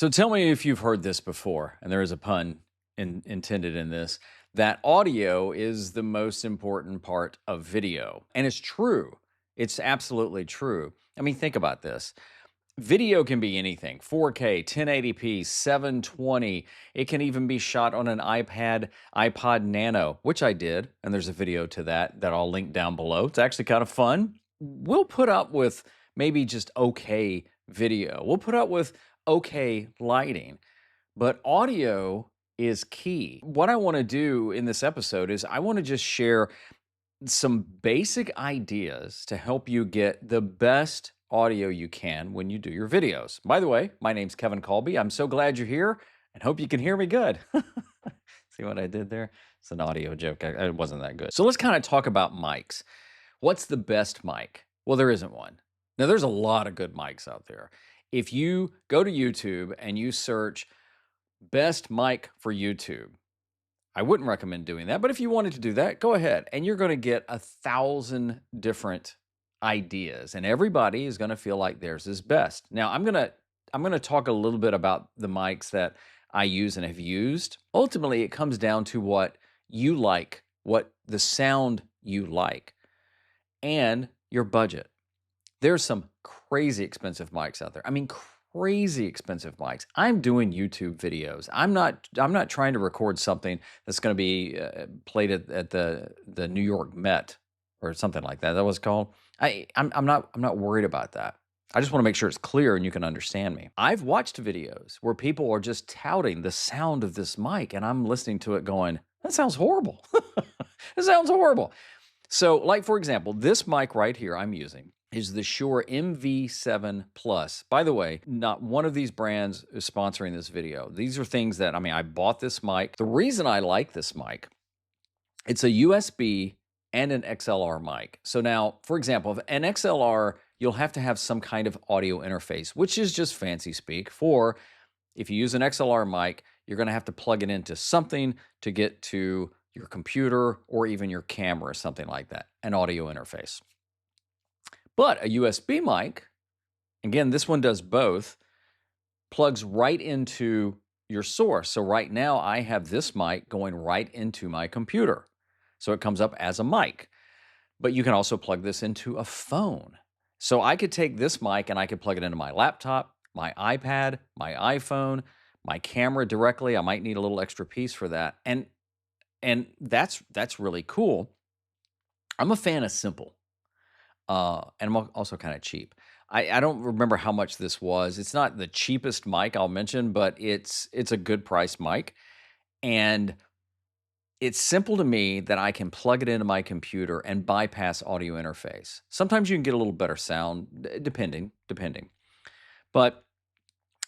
So tell me if you've heard this before, and there is a pun intended in this, that audio is the most important part of video. And it's true. It's absolutely true. I mean, think about this. Video can be anything 4K, 1080p, 720. It can even be shot on an iPod Nano, which I did. And there's a video to that I'll link down below. It's actually kind of fun. We'll put up with maybe just okay video, we'll put up with okay lighting, but audio is key. What I want to do in this episode is I want to just share some basic ideas to help you get the best audio you can when you do your videos. By the way, my name's Kevin Colby. I'm so glad you're here and hope you can hear me good. See what I did there? It's an audio joke. It wasn't that good. So let's kind of talk about mics. What's the best mic? Well, there isn't one. Now, there's a lot of good mics out there. If you go to YouTube and you search best mic for YouTube, I wouldn't recommend doing that, but if you wanted to do that, go ahead. And you're going to get 1,000 different ideas, and everybody is going to feel like theirs is best. Now, I'm going to talk a little bit about the mics that I use and have used. Ultimately, it comes down to what you like, what the sound you like, and your budget. There's some crazy expensive mics out there. I mean, crazy expensive mics. I'm doing YouTube videos. I'm not trying to record something that's going to be played at the New York Met or something like that. That was called. I'm not worried about that. I just want to make sure it's clear and you can understand me. I've watched videos where people are just touting the sound of this mic, and I'm listening to it going, that sounds horrible. It sounds horrible. So, like, for example, this mic right here I'm using is the Shure MV7 Plus. By the way, not one of these brands is sponsoring this video. These are things that, I bought this mic. The reason I like this mic, it's a USB and an XLR mic. So now, for example, an XLR, you'll have to have some kind of audio interface, which is just fancy speak for if you use an XLR mic, you're going to have to plug it into something to get to your computer or even your camera or something like that, an audio interface. But a USB mic, again, this one does both, plugs right into your source. So right now I have this mic going right into my computer. So it comes up as a mic. But you can also plug this into a phone. So I could take this mic and I could plug it into my laptop, my iPad, my iPhone, my camera directly. I might need a little extra piece for that. And that's really cool. I'm a fan of simple. And I'm also kind of cheap. I don't remember how much this was. It's not the cheapest mic I'll mention, but it's a good price mic. And it's simple to me that I can plug it into my computer and bypass audio interface. Sometimes you can get a little better sound, depending. But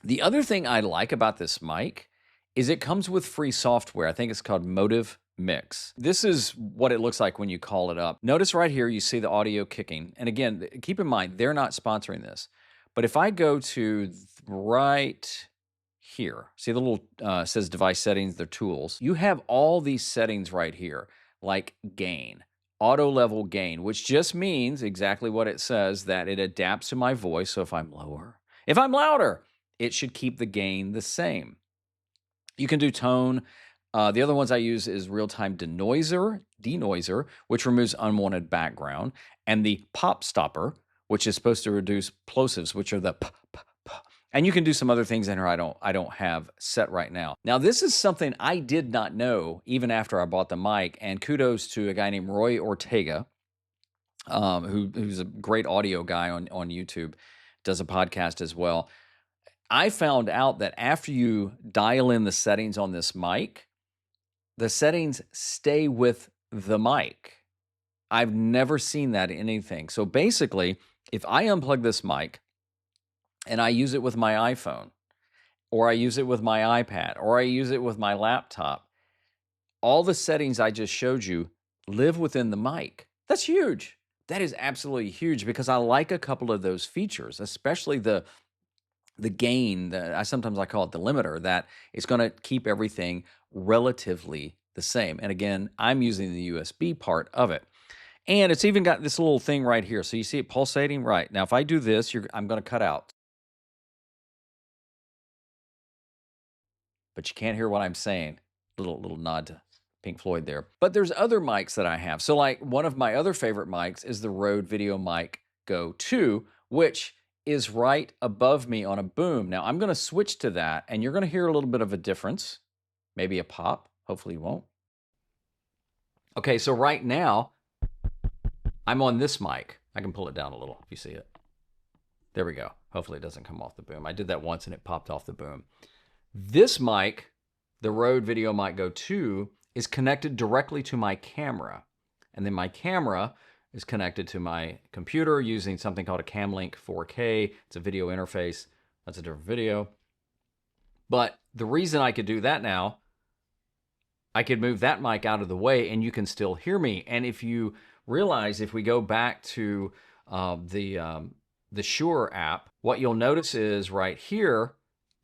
the other thing I like about this mic is it comes with free software. I think it's called Motive Mix. This is what it looks like when you call it up. Notice right here, you see the audio kicking. And again, keep in mind, they're not sponsoring this. But if I go to right here, see the little says device settings, the tools. You have all these settings right here, like gain, auto level gain, which just means exactly what it says, that it adapts to my voice. So if I'm lower, if I'm louder, it should keep the gain the same. You can do tone. The other ones I use is real-time denoiser, which removes unwanted background, and the pop stopper, which is supposed to reduce plosives, which are the p, p, p. And you can do some other things in here I don't have set right now. Now, this is something I did not know even after I bought the mic, and kudos to a guy named Roy Ortega, who's a great audio guy on YouTube, does a podcast as well. I found out that after you dial in the settings on this mic, the settings stay with the mic. I've never seen that in anything. So basically, if I unplug this mic and I use it with my iPhone, or I use it with my iPad, or I use it with my laptop, all the settings I just showed you live within the mic. That's huge. That is absolutely huge because I like a couple of those features, especially the gain, sometimes I call it the limiter, that it's going to keep everything relatively the same. And again, I'm using the USB part of it. And it's even got this little thing right here. So you see it pulsating? Right. Now, if I do this, I'm going to cut out. but you can't hear what I'm saying. Little nod to Pink Floyd there. But there's other mics that I have. So like one of my other favorite mics is the Rode VideoMic Go 2, which is right above me on a boom. Now I'm going to switch to that, and you're going to hear a little bit of a difference, maybe a pop. Hopefully you won't. Okay, so right now I'm on this mic. I can pull it down a little if you see it. There we go. Hopefully it doesn't come off the boom. I did that once and it popped off the boom. This mic, the Rode VideoMic Go 2, is connected directly to my camera. And then my camera is connected to my computer using something called a Camlink 4K. It's a video interface. That's a different video. But the reason I could do that now, I could move that mic out of the way and you can still hear me. And if you realize, if we go back to the Shure app, what you'll notice is right here,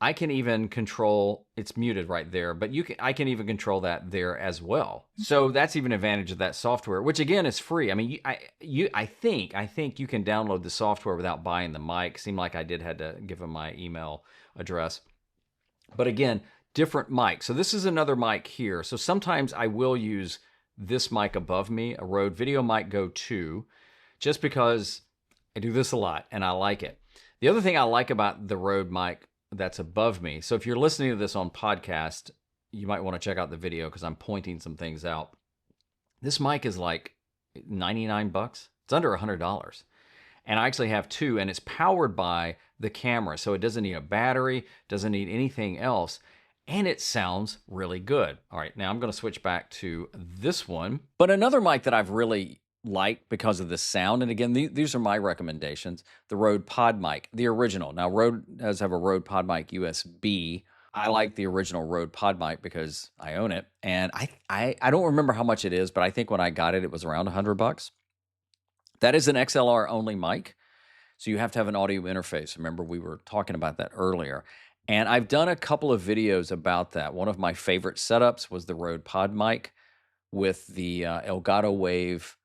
I can even control, it's muted right there, but I can even control that there as well. So that's even an advantage of that software, which again is free. I mean, I think you can download the software without buying the mic. Seemed like I had to give them my email address. But again, different mic. So this is another mic here. So sometimes I will use this mic above me, a Rode VideoMic Go 2, just because I do this a lot and I like it. The other thing I like about the Rode mic that's above me, so if you're listening to this on podcast, you might want to check out the video because I'm pointing some things out. This mic is like 99 bucks. It's under $100. And I actually have two, and it's powered by the camera. So it doesn't need a battery, doesn't need anything else. And it sounds really good. All right, now I'm going to switch back to this one. But another mic that I've really liked because of the sound, and again, these are my recommendations, the Rode PodMic, the original. Now, Rode does have a Rode PodMic USB. I like the original Rode PodMic because I own it. And I don't remember how much it is, but I think when I got it, it was around $100. That is an XLR only mic. So you have to have an audio interface. Remember, we were talking about that earlier. And I've done a couple of videos about that. One of my favorite setups was the Rode PodMic with the Elgato Wave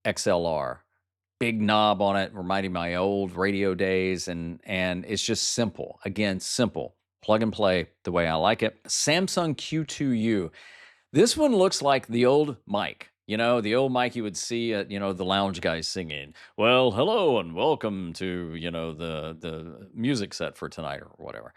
XLR. Big knob on it, reminding me of my old radio days. And it's just simple. Again, simple. Plug and play the way I like it. Samsung Q2U. This one looks like the old mic. You know, the old mic you would see at, the lounge guys singing, well, hello and welcome to, the music set for tonight or whatever.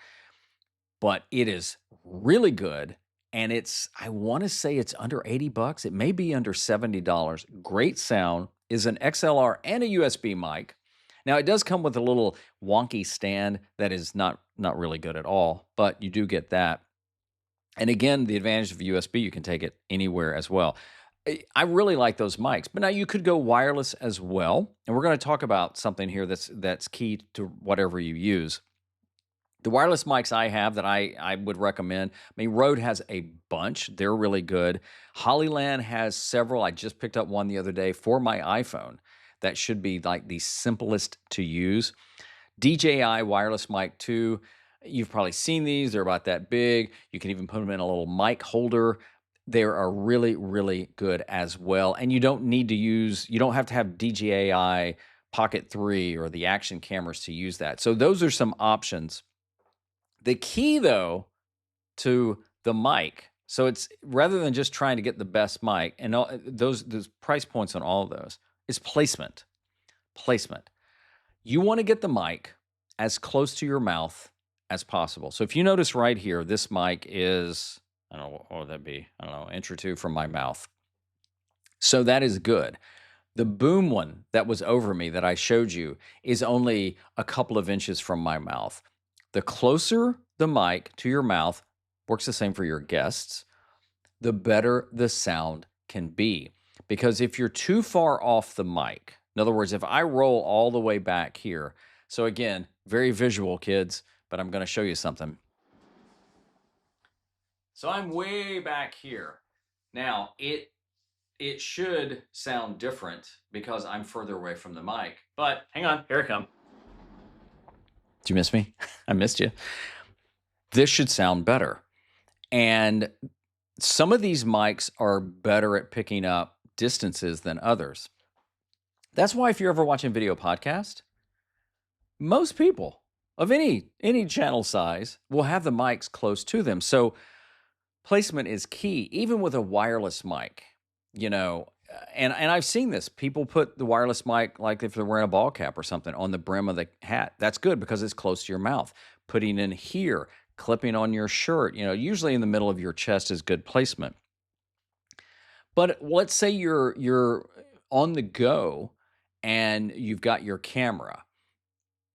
But it is really good. And I want to say it's under 80 bucks. It may be under $70. Great sound, is an XLR and a USB mic. Now, it does come with a little wonky stand that is not really good at all, but you do get that. And again, the advantage of USB, you can take it anywhere as well. I really like those mics, but now you could go wireless as well. And we're going to talk about something here that's key to whatever you use. The wireless mics I have that I would recommend, Rode has a bunch. They're really good. Hollyland has several. I just picked up one the other day for my iPhone. That should be like the simplest to use. DJI wireless mic 2. You've probably seen these. They're about that big. You can even put them in a little mic holder. They are really, really good as well. And you don't have to have DJI Pocket 3 or the action cameras to use that. So those are some options. The key, though, to the mic, so it's rather than just trying to get the best mic, and those price points on all of those, is placement. Placement. You want to get the mic as close to your mouth as possible. So if you notice right here, this mic is, I don't know, what would that be? I don't know, an inch or two from my mouth. So that is good. The boom one that was over me that I showed you is only a couple of inches from my mouth. The closer the mic to your mouth, works the same for your guests, the better the sound can be. Because if you're too far off the mic, in other words, if I roll all the way back here, so again, very visual, kids, but I'm going to show you something. So I'm way back here. Now, it should sound different because I'm further away from the mic. But hang on, here I come. Did you miss me? I missed you. This should sound better. And some of these mics are better at picking up distances than others. That's why if you're ever watching video podcast, most people, of any channel size will have the mics close to them. So placement is key, even with a wireless mic. And I've seen this. People put the wireless mic, like if they're wearing a ball cap or something, on the brim of the hat. That's good because it's close to your mouth. Putting in here, clipping on your shirt, usually in the middle of your chest is good placement. But let's say you're on the go and you've got your camera,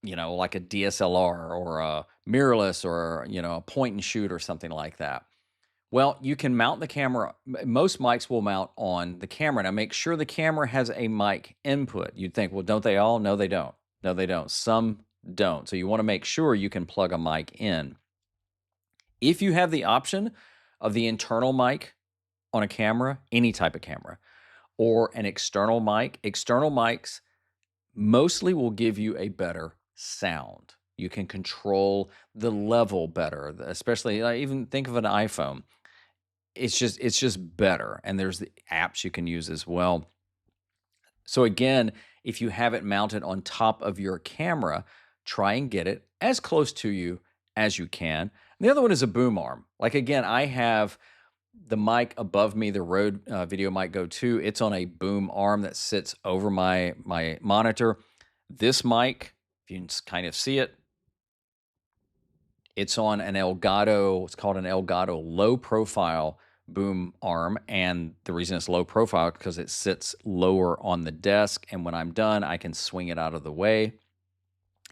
like a DSLR or a mirrorless or, a point and shoot or something like that. Well, you can mount the camera. Most mics will mount on the camera. Now, make sure the camera has a mic input. You'd think, well, don't they all? No, they don't. No, they don't. Some don't. So you want to make sure you can plug a mic in. If you have the option of the internal mic on a camera, any type of camera, or an external mics mostly will give you a better sound. You can control the level better, especially even think of an iPhone. It's just better. And there's the apps you can use as well. So again, if you have it mounted on top of your camera, try and get it as close to you as you can. And the other one is a boom arm. Like again, I have the mic above me, the Rode Video Mic Go 2. It's on a boom arm that sits over my monitor. This mic, if you can kind of see it, it's on an Elgato. It's called an Elgato low profile boom arm, and the reason it's low profile because it sits lower on the desk, and when I'm done I can swing it out of the way.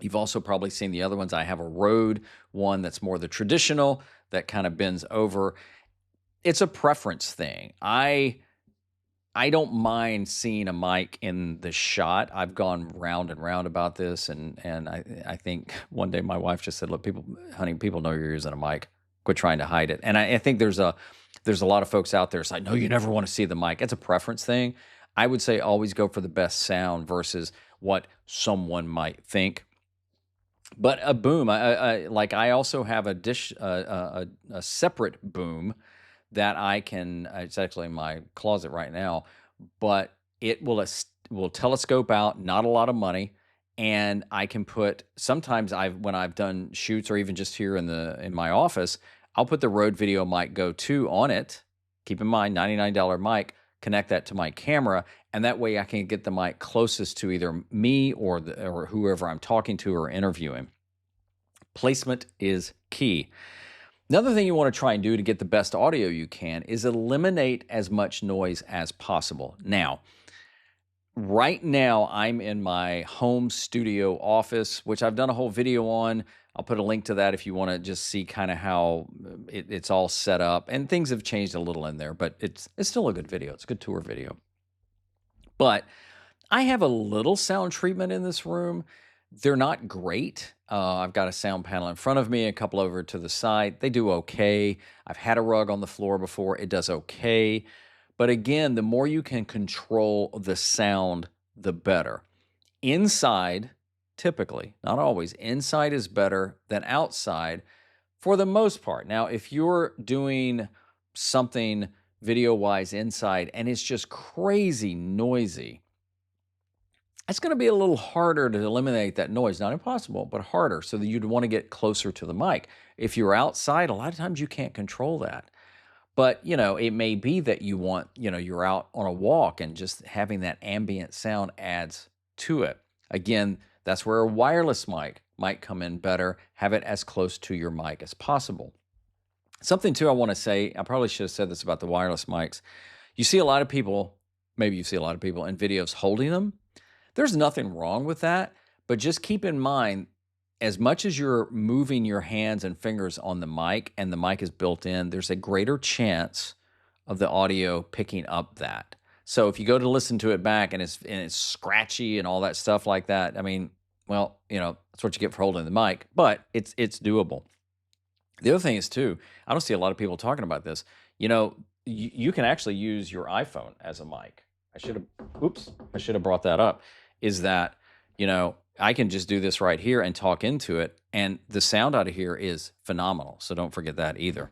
You've also probably seen the other ones. I have a Rode one that's more the traditional that kind of bends over. It's a preference thing. I don't mind seeing a mic in the shot. I've gone round and round about this, and I think one day my wife just said, "Look, honey, people know you're using a mic. Quit trying to hide it." And I think there's a lot of folks out there say, "No, you never want to see the mic." It's a preference thing. I would say always go for the best sound versus what someone might think. But a boom, I also have a separate boom that I can. It's actually in my closet right now, but it will telescope out. Not a lot of money, and I can put. Sometimes when I've done shoots or even just here in my office, I'll put the Rode Video Mic Go 2 on it. Keep in mind, $99 mic. Connect that to my camera, and that way I can get the mic closest to either me or whoever I'm talking to or interviewing. Placement is key. Another thing you want to try and do to get the best audio you can is eliminate as much noise as possible. Now, right now I'm in my home studio office, which I've done a whole video on. I'll put a link to that if you want to just see kind of how it's all set up. And things have changed a little in there, but it's still a good video. It's a good tour video. But I have a little sound treatment in this room. They're not great. I've got a sound panel in front of me, a couple over to the side. They do okay. I've had a rug on the floor before. It does okay. But again, the more you can control the sound, the better. Inside, typically, not always, inside is better than outside for the most part. Now, if you're doing something video-wise inside and it's just crazy noisy, it's going to be a little harder to eliminate that noise. Not impossible, but harder, so that you'd want to get closer to the mic. If you're outside, a lot of times you can't control that. But, it may be that you want, you're out on a walk and just having that ambient sound adds to it. Again, that's where a wireless mic might come in better. Have it as close to your mic as possible. Something, too, I want to say, I probably should have said this about the wireless mics. You see a lot of people, maybe you see a lot of people in videos holding them. There's nothing wrong with that, but just keep in mind, as much as you're moving your hands and fingers on the mic and the mic is built in, there's a greater chance of the audio picking up that. So if you go to listen to it back and it's scratchy and all that stuff like that, I mean, well, that's what you get for holding the mic, but it's doable. The other thing is, too, I don't see a lot of people talking about this. You can actually use your iPhone as a mic. I should have brought that up. Is that, I can just do this right here and talk into it, and the sound out of here is phenomenal. So don't forget that either.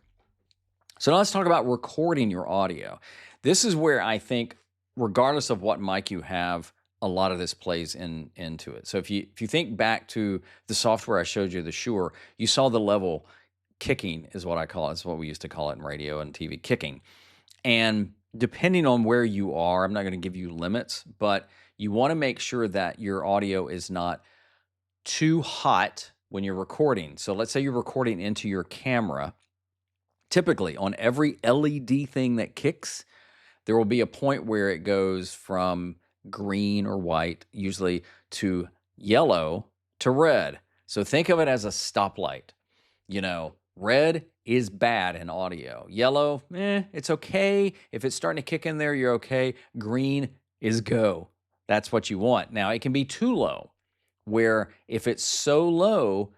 So now let's talk about recording your audio. This is where I think, regardless of what mic you have, a lot of this plays into it. So if you think back to the software I showed you, the Shure, you saw the level kicking is what I call it. It's what we used to call it in radio and TV, kicking. And depending on where you are, I'm not going to give you limits, but you want to make sure that your audio is not too hot when you're recording. So let's say you're recording into your camera. Typically, on every LED thing that kicks, there will be a point where it goes from green or white, usually, to yellow to red. So think of it as a stoplight. You know, red is bad in audio. Yellow, it's okay. If it's starting to kick in there, you're okay. Green is go. That's what you want. Now, it can be too low, where if it's so low,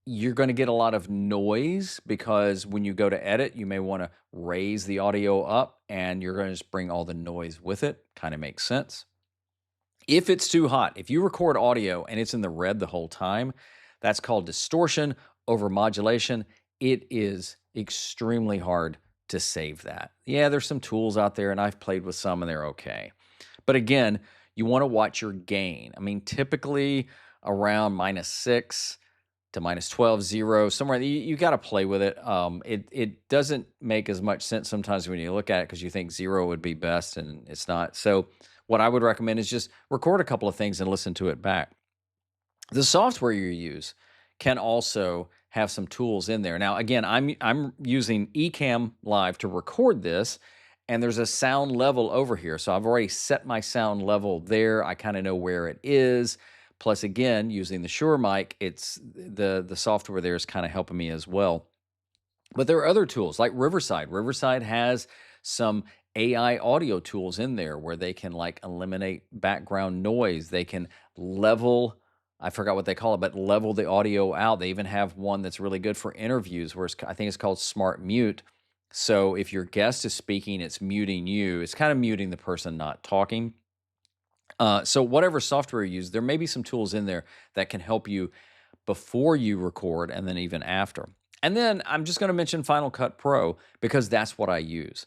you're going to get a lot of noise because when you go to edit, you may want to raise the audio up and you're going to just bring all the noise with it. Kind of makes sense. If it's too hot, if you record audio and it's in the red the whole time, that's called distortion over modulation. It is extremely hard to save that. Yeah, there's some tools out there and I've played with some and they're okay. But again, you want to watch your gain. I mean, typically around -6 to -12, 0, somewhere you got to play with it. It doesn't make as much sense sometimes when you look at it because you think 0 would be best and it's not. So what I would recommend is just record a couple of things and listen to it back. The software you use can also have some tools in there. Now, again, I'm using Ecamm Live to record this, and there's a sound level over here. So I've already set my sound level there. I kind of know where it is. Plus, again, using the Shure mic, it's the software there is kind of helping me as well. But there are other tools like Riverside. Riverside has some AI audio tools in there where they can like eliminate background noise. They can level, I forgot what they call it, but level the audio out. They even have one that's really good for interviews where I think it's called Smart Mute. So if your guest is speaking, it's muting you. It's kind of muting the person not talking. So whatever software you use, there may be some tools in there that can help you before you record and then even after. And then I'm just going to mention Final Cut Pro because that's what I use.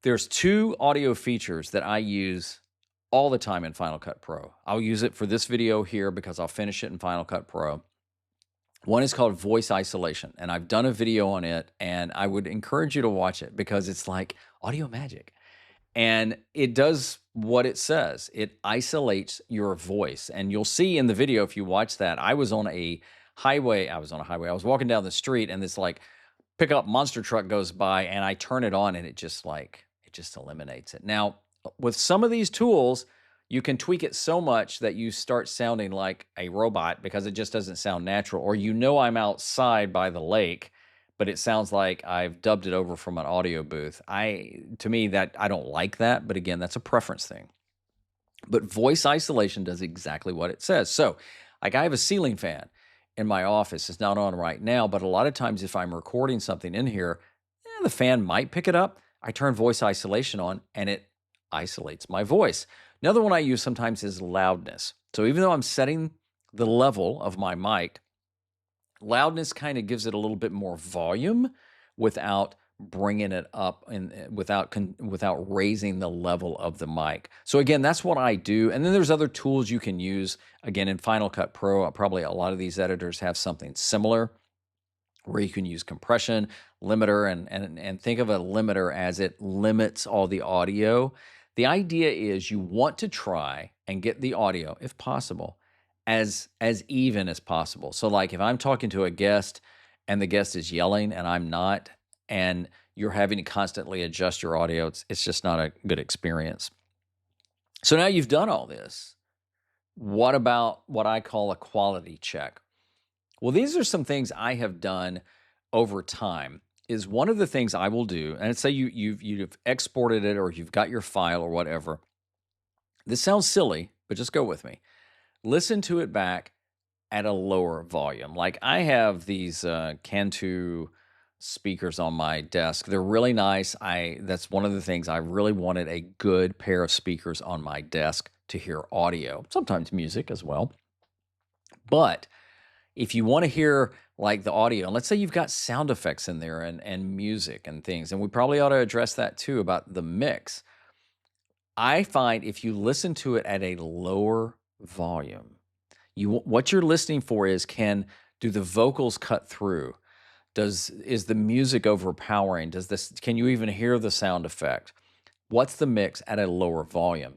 There's 2 audio features that I use all the time in Final Cut Pro. I'll use it for this video here because I'll finish it in Final Cut Pro. One is called voice isolation, and I've done a video on it, and I would encourage you to watch it because it's like audio magic. And it does what it says. It isolates your voice. And you'll see in the video, if you watch that, I was on a highway. I was walking down the street and this like pickup monster truck goes by and I turn it on and it just eliminates it. Now, with some of these tools, you can tweak it so much that you start sounding like a robot because it just doesn't sound natural. Or I'm outside by the lake, but it sounds like I've dubbed it over from an audio booth. To me, that I don't like that, but again, that's a preference thing. But voice isolation does exactly what it says. So, like I have a ceiling fan in my office. It's not on right now, but a lot of times if I'm recording something in here, the fan might pick it up. I turn voice isolation on and it isolates my voice. Another one I use sometimes is loudness. So even though I'm setting the level of my mic, loudness kind of gives it a little bit more volume without bringing it up and without raising the level of the mic. So again, that's what I do. And then there's other tools you can use. Again, in Final Cut Pro, probably a lot of these editors have something similar where you can use compression, limiter, and think of a limiter as it limits all the audio. The idea is you want to try and get the audio, if possible, as even as possible. So like if I'm talking to a guest and the guest is yelling and I'm not, and you're having to constantly adjust your audio, it's just not a good experience. So now you've done all this. What about what I call a quality check? Well, these are some things I have done over time. Is one of the things I will do, and say you've exported it or you've got your file or whatever. This sounds silly, but just go with me. Listen to it back at a lower volume. Like I have these Cantu speakers on my desk. They're really nice. That's one of the things I really wanted, a good pair of speakers on my desk to hear audio, sometimes music as well. But if you want to hear like the audio, and let's say you've got sound effects in there and music and things, and we probably ought to address that too about the mix. I find if you listen to it at a lower volume, what you're listening for is, do the vocals cut through? Is the music overpowering? Can you even hear the sound effect? What's the mix at a lower volume?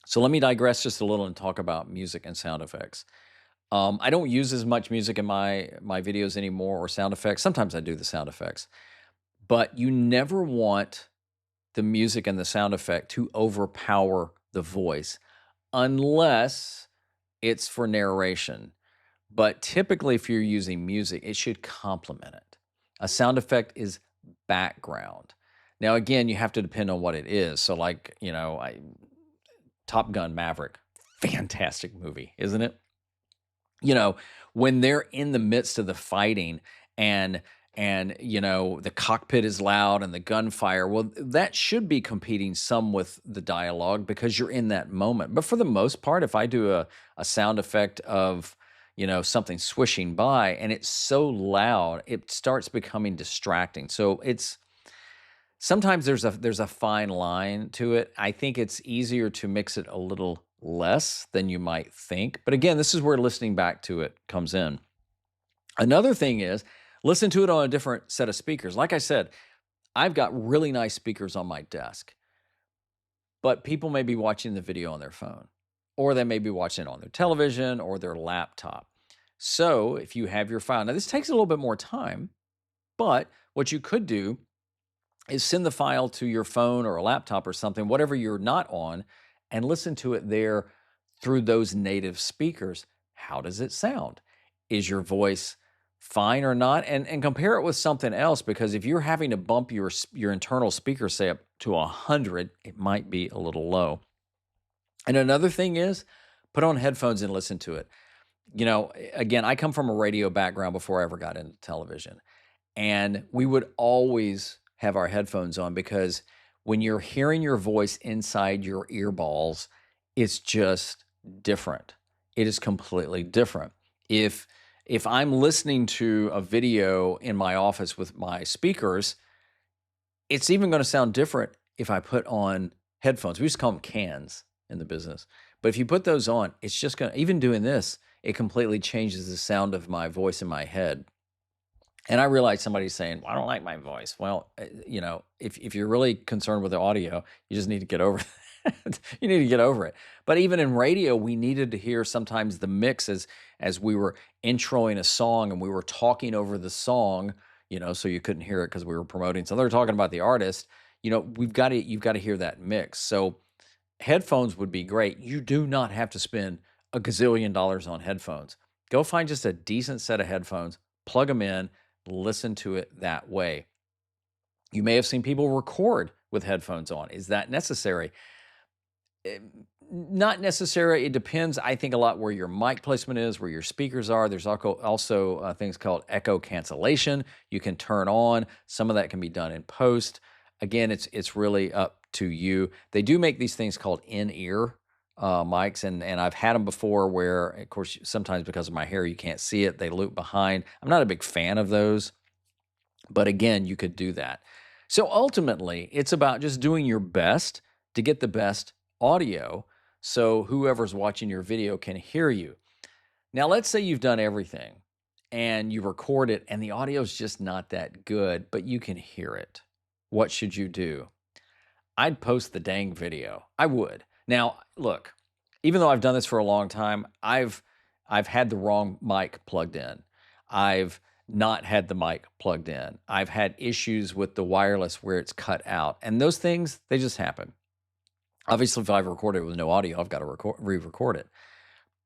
So let me digress just a little and talk about music and sound effects. I don't use as much music in my videos anymore, or sound effects. Sometimes I do the sound effects, but you never want the music and the sound effect to overpower the voice unless it's for narration. But typically, if you're using music, it should complement it. A sound effect is background. Now, again, you have to depend on what it is. So, like, Top Gun Maverick, fantastic movie, isn't it? You know, when they're in the midst of the fighting, and the cockpit is loud and the gunfire, well, that should be competing some with the dialogue because you're in that moment. But for the most part, if I do a sound effect of something swishing by and it's so loud, it starts becoming distracting. So it's sometimes there's a fine line to it. I think it's easier to mix it a little less than you might think. But again, this is where listening back to it comes in. Another thing is, listen to it on a different set of speakers. Like I said, I've got really nice speakers on my desk, but people may be watching the video on their phone, or they may be watching it on their television or their laptop. So if you have your file, now this takes a little bit more time, but what you could do is send the file to your phone or a laptop or something, whatever you're not on, and listen to it there through those native speakers. How does it sound? Is your voice fine or not? And compare it with something else, because if you're having to bump your internal speaker, say, up to 100, it might be a little low. And another thing is, put on headphones and listen to it. Again, I come from a radio background before I ever got into television. And we would always have our headphones on, because when you're hearing your voice inside your earballs, it's just different. It is completely different. If I'm listening to a video in my office with my speakers, it's even going to sound different if I put on headphones. We used to call them cans in the business. But if you put those on, it's just going to, even doing this, it completely changes the sound of my voice in my head. And I realize somebody's saying, well, I don't like my voice. Well, if you're really concerned with the audio, you just need to get over it. You need to get over it. But even in radio, we needed to hear sometimes the mix as we were introing a song and we were talking over the song, so you couldn't hear it because we were promoting. So they're talking about the artist. You've got to hear that mix. So headphones would be great. You do not have to spend a gazillion dollars on headphones. Go find just a decent set of headphones, plug them in, listen to it that way. You may have seen people record with headphones on. Is that necessary? Not necessary. It depends, I think, a lot where your mic placement is, where your speakers are. There's also things called echo cancellation you can turn on. Some of that can be done in post. Again, it's really up to you. They do make these things called in-ear mics, and I've had them before where, of course, sometimes because of my hair, you can't see it. They loop behind. I'm not a big fan of those, but again, you could do that. So ultimately, it's about just doing your best to get the best audio so whoever's watching your video can hear you. Now, let's say you've done everything and you record it and the audio is just not that good, but you can hear it. What should you do? I'd post the dang video. I would. Now, look, even though I've done this for a long time, I've had the wrong mic plugged in. I've not had the mic plugged in. I've had issues with the wireless where it's cut out. And those things, they just happen. Obviously, if I've recorded it with no audio, I've got to re-record it.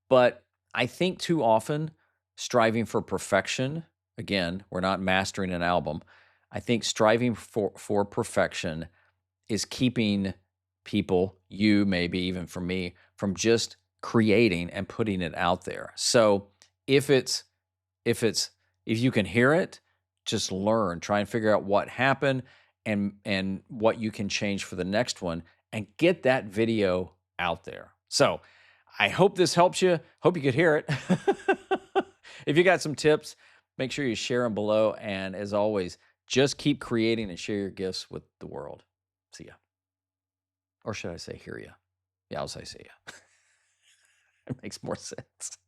But I think too often, striving for perfection, again, we're not mastering an album. I think striving for perfection is keeping people, you maybe even from me, from just creating and putting it out there. So if you can hear it, just learn, try and figure out what happened and what you can change for the next one, and get that video out there. So I hope this helps you. Hope you could hear it. If you got some tips, make sure you share them below. And as always, just keep creating and share your gifts with the world. See ya. Or should I say hear you? Yeah, I'll say see ya. It makes more sense.